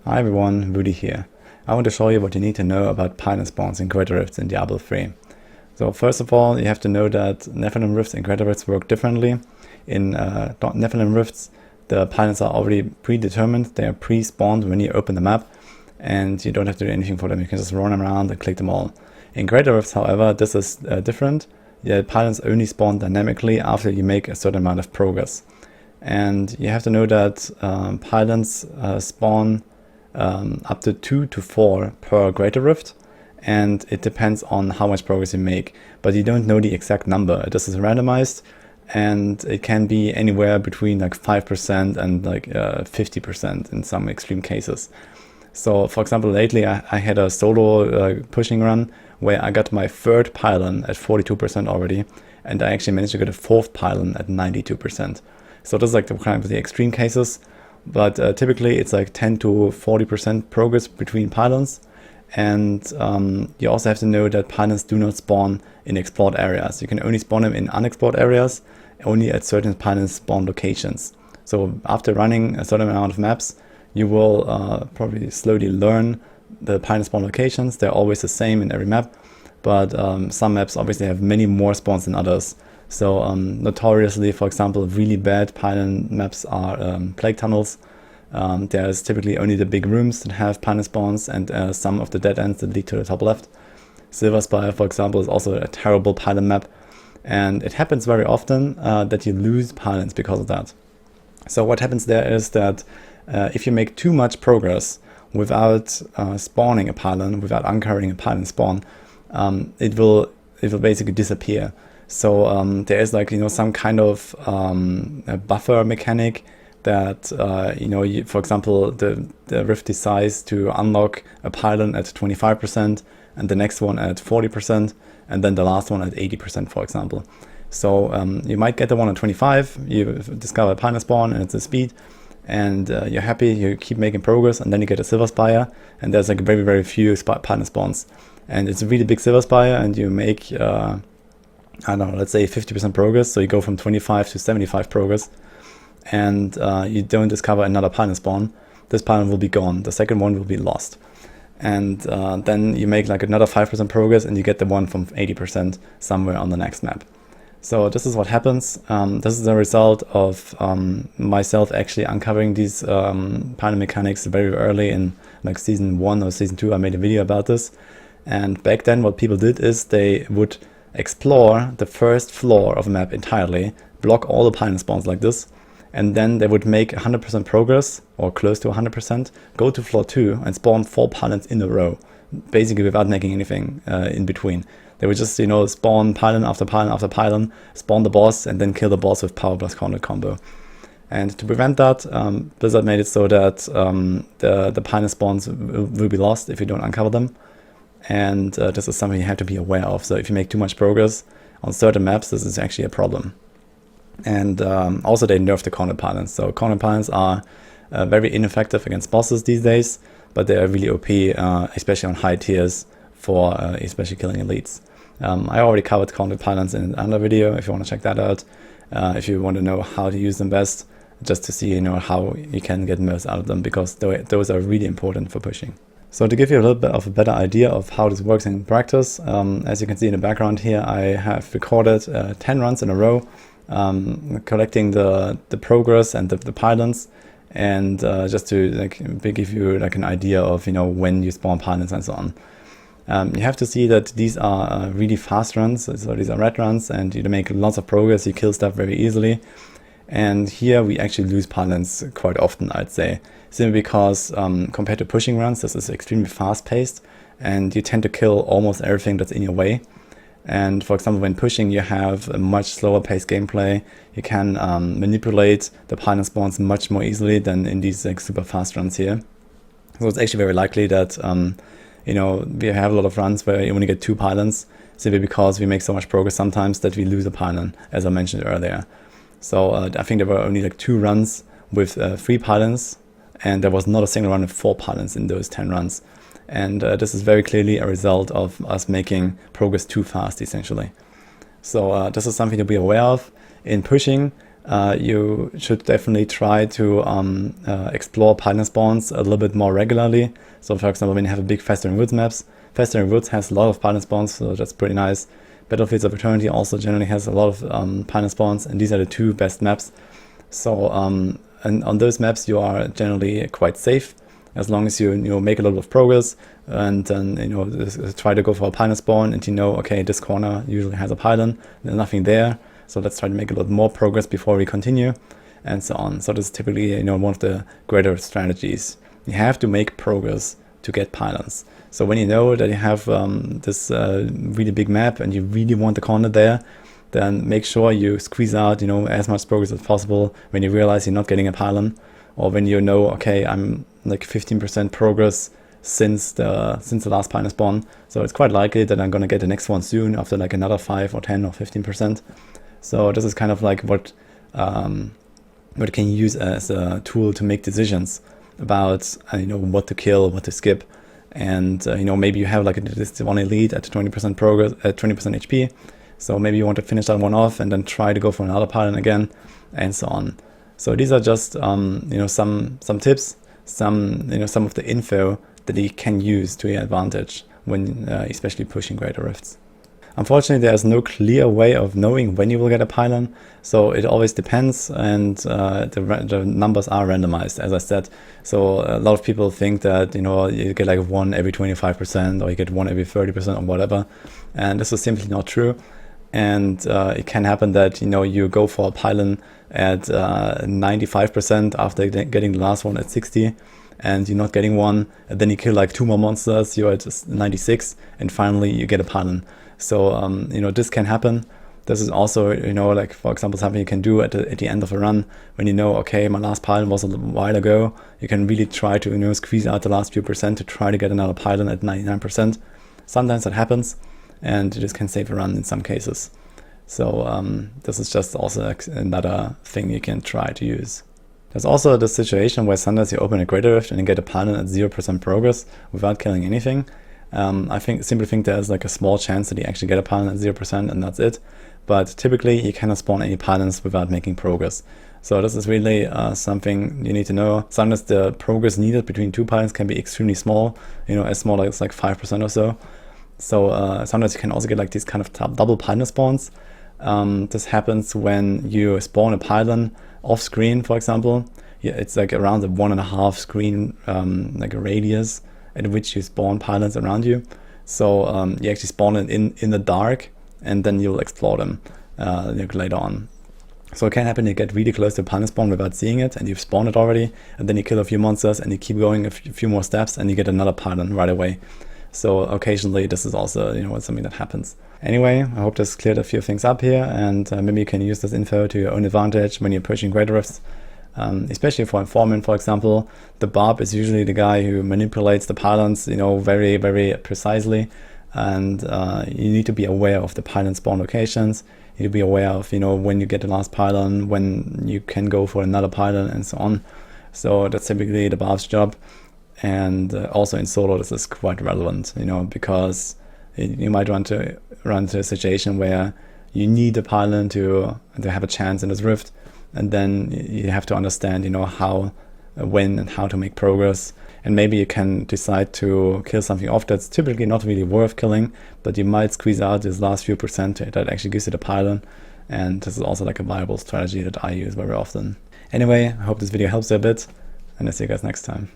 Hi everyone, Rudy here. I want to show you what you need to know about pylon spawns and crater rifts in Diablo 3. So first of all, you have to know that Nephalem rifts and crater rifts work differently. In Nephalem rifts, the pylons are already predetermined, they are pre-spawned when you open the map, and you don't have to do anything for them, you can just run around and click them all. In crater rifts, however, this is different. The pylons only spawn dynamically after you make a certain amount of progress. And you have to know that pylons spawn up to 2 to 4 per crater rift, and it depends on how much progress you make, but you don't know the exact number. This is randomized, and it can be anywhere between like 5% and like 50% in some extreme cases. So for example, lately I had a solo pushing run where I got my third pylon at 42% already, and I actually managed to get a fourth pylon at 92%. So this is like the kind of the extreme cases. But typically it's like 10 to 40% progress between pylons, and you also have to know that pylons do not spawn in explored areas. You can only spawn them in unexplored areas, only at certain pylon spawn locations. So after running a certain amount of maps, you will probably slowly learn the pylon spawn locations. They're always the same in every map, but some maps obviously have many more spawns than others. So notoriously, for example, really bad pylon maps are plague tunnels. There's typically only the big rooms that have pylon spawns, and some of the dead ends that lead to the top left. Silver Spire, for example, is also a terrible pylon map, and it happens very often that you lose pylons because of that. So what happens there is that if you make too much progress without spawning a pylon, without uncovering a pylon spawn, it will basically disappear. So there is like, some kind of a buffer mechanic that, for example, the rift decides to unlock a pylon at 25% and the next one at 40% and then the last one at 80%, for example. So you might get the one at 25, you discover a pylon spawn and it's a speed, and you're happy, you keep making progress, and then you get a Silver Spire, and there's like very, very few pylon spawns. And it's a really big Silver Spire, and you make I don't know, let's say 50% progress, so you go from 25 to 75 progress, and you don't discover another pylon spawn. This pylon will be gone, the second one will be lost. And then you make like another 5% progress, and you get the one from 80% somewhere on the next map. So this is what happens. This is the result of myself actually uncovering these pylon mechanics very early in like season 1 or season 2. I made a video about this, and back then what people did is they would explore the first floor of a map entirely, block all the pylon spawns like this, and then they would make 100% progress, or close to 100%, go to floor 2 and spawn 4 pylons in a row, basically without making anything in between. They would just, spawn pylon after pylon after pylon, spawn the boss, and then kill the boss with power plus counter combo. And to prevent that, Blizzard made it so that the pylon spawns will be lost if you don't uncover them. And this is something you have to be aware of. So if you make too much progress on certain maps, this is actually a problem. And also they nerfed the corner pylons. So corner pylons are very ineffective against bosses these days, but they are really OP, especially on high tiers for especially killing elites. I already covered corner pylons in another video if you want to check that out. If you want to know how to use them best, just to see how you can get most out of them, because those are really important for pushing. So to give you a little bit of a better idea of how this works in practice, as you can see in the background here, I have recorded 10 runs in a row, collecting the progress and the pylons, and just to give you like an idea of when you spawn pylons and so on. You have to see that these are really fast runs, so these are red runs, and you make lots of progress, you kill stuff very easily. And here we actually lose pylons quite often, I'd say, simply because compared to pushing runs, this is extremely fast-paced, and you tend to kill almost everything that's in your way. And for example, when pushing, you have a much slower-paced gameplay. You can manipulate the pylon spawns much more easily than in these super fast runs here. So it's actually very likely that we have a lot of runs where you only get 2 pylons, simply because we make so much progress sometimes that we lose a pylon, as I mentioned earlier. So I think there were only like 2 runs with 3 pylons, and there was not a single run with 4 pylons in those 10 runs. And this is very clearly a result of us making progress too fast, essentially. So this is something to be aware of. In pushing, you should definitely try to explore pylon spawns a little bit more regularly. So for example, when you have a big Festering Woods maps, Festering Woods has a lot of pylon spawns, so that's pretty nice. Battlefields of Eternity also generally has a lot of pylon spawns, and these are the two best maps. So and on those maps you are generally quite safe, as long as you make a lot of progress, and then try to go for a pylon spawn, and okay, this corner usually has a pylon, there's nothing there, so let's try to make a lot more progress before we continue, and so on. So this is typically one of the greater strategies. You have to make progress to get pylons. So when you know that you have this really big map and you really want the corner there, then make sure you squeeze out as much progress as possible when you realize you're not getting a pylon, or when okay, I'm like 15% progress since the last pylon spawn, so it's quite likely that I'm gonna get the next one soon after like another 5 or 10 or 15%. So this is kind of like what you can use as a tool to make decisions about what to kill, what to skip. And maybe you have like this one elite at 20% progress at 20% HP, so maybe you want to finish that one off and then try to go for another pylon again, and so on. So these are just some tips, some of the info that you can use to your advantage when especially pushing greater rifts. Unfortunately, there's no clear way of knowing when you will get a pylon, so it always depends, and the numbers are randomized, as I said. So a lot of people think that you get like one every 25%, or you get one every 30% or whatever, and this is simply not true. And it can happen that you go for a pylon at 95% after getting the last one at 60, and you're not getting one, and then you kill like 2 more monsters, you're at 96, and finally you get a pylon. So this can happen. This is also like, for example, something you can do at the end of a run when okay, my last pylon was a while ago. You can really try to squeeze out the last few percent to try to get another pylon at 99%. Sometimes that happens, and this can save a run in some cases. So this is just also another thing you can try to use. There's also the situation where sometimes you open a greater rift and you get a pylon at 0% progress without killing anything. I simply think there's like a small chance that you actually get a pylon at 0%, and that's it. But typically you cannot spawn any pylons without making progress. So this is really something you need to know. Sometimes the progress needed between 2 pylons can be extremely small, as small as like 5% or so. So sometimes you can also get like these kind of double pylon spawns. This happens when you spawn a pylon off screen, for example. Yeah, it's like around the 1.5 screen like a radius at which you spawn pylons around you. So you actually spawn it in the dark, and then you'll explore them later on. So it can happen you get really close to a pylon spawn without seeing it, and you've spawned it already, and then you kill a few monsters, and you keep going a few more steps, and you get another pylon right away. So occasionally this is also something that happens. Anyway, I hope this cleared a few things up here, and maybe you can use this info to your own advantage when you're pushing greater rifts. Especially for Informant, for example, the Barb is usually the guy who manipulates the pylons, very, very precisely. And you need to be aware of the pylon spawn locations. You need to be aware of, when you get the last pylon, when you can go for another pylon, and so on. So that's typically the Barb's job. And also in solo, this is quite relevant, because you might run into a situation where you need a pylon to have a chance in this rift. And then you have to understand, how, when, and how to make progress. And maybe you can decide to kill something off that's typically not really worth killing, but you might squeeze out this last few percent that actually gives you the pylon. And this is also like a viable strategy that I use very often. Anyway, I hope this video helps you a bit, and I'll see you guys next time.